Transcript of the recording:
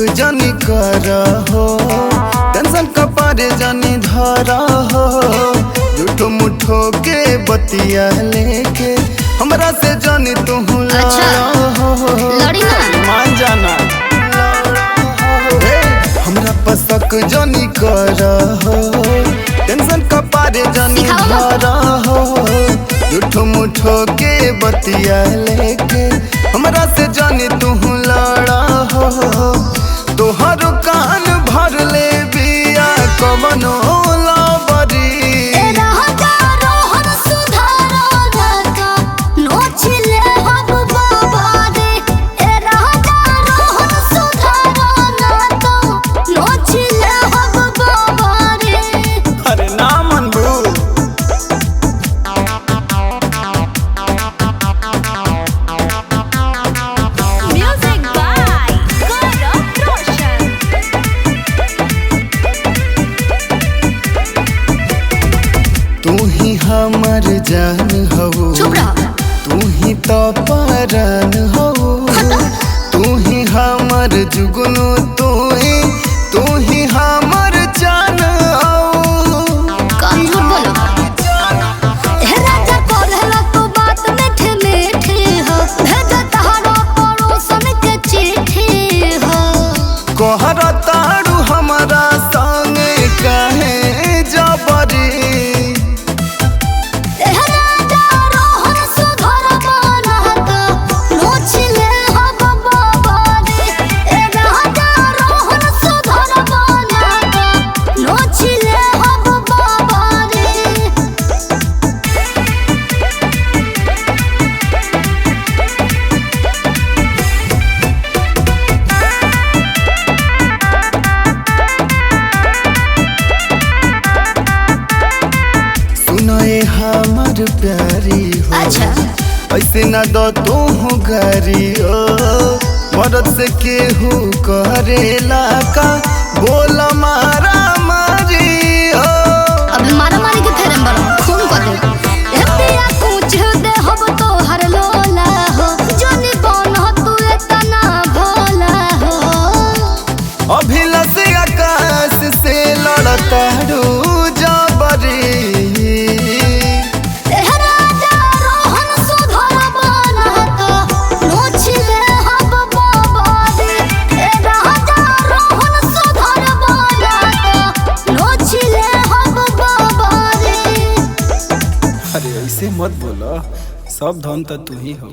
जानी कर हो, टेंशन कपारे जानी धरा हो। झूठो मुठो के बतिया लेके हमरा से जानी तू अच्छा, लड़ी ना मान जाना। हमरा पसक जानी कर हो, टेंशन कपारे जानी धरा हो। झूठो मुठो के बतिया लेके हमरा से जानी तू लड़ा हो। तोहर कान भर ले बिया कवनो लाबरी। अरे ना मनबू म्यूजिक बाय गौरव रोशन। तू ही हमर जान हो, चुप रह। तू ही तो परान हो। तू ही हमर जुगनू, तू ही हमर जान हो। कम झूठ बोलो। हे राजा कोल्हला तो बात मीठे मीठे हो, भेजा तहारो पड़ोसन के चिट्ठी हो। कहर तारू हमारा संगे कहे जबरी। हे राजा रोहन सुधर बनत, नोचले हब बाबारे। हे राजा रोहन सुधर बनत, नोचले हब बाबारे। सुनाए हमर प्यारी हो, अच्छा। ऐसे न दो तू गारी हो। मरद से केहू करेला का बोल मारा मारी हो। अबे मारा मारी के फेरम बड़ो खून कर दे। ए पिया कुछ दे हब तो हर लोला हो, जोनी बन हो तू इतना भोला हो। अभिलाष आकाश से लड़ता रू जबरी। ए राजा रोहन सुधर बनत, नोचले हब बाबारे। ए राजा रोहन सुधर बनत, नोचले हब बाबारे। अरे ऐसे मत बोला, सब धन तो तू ही हो।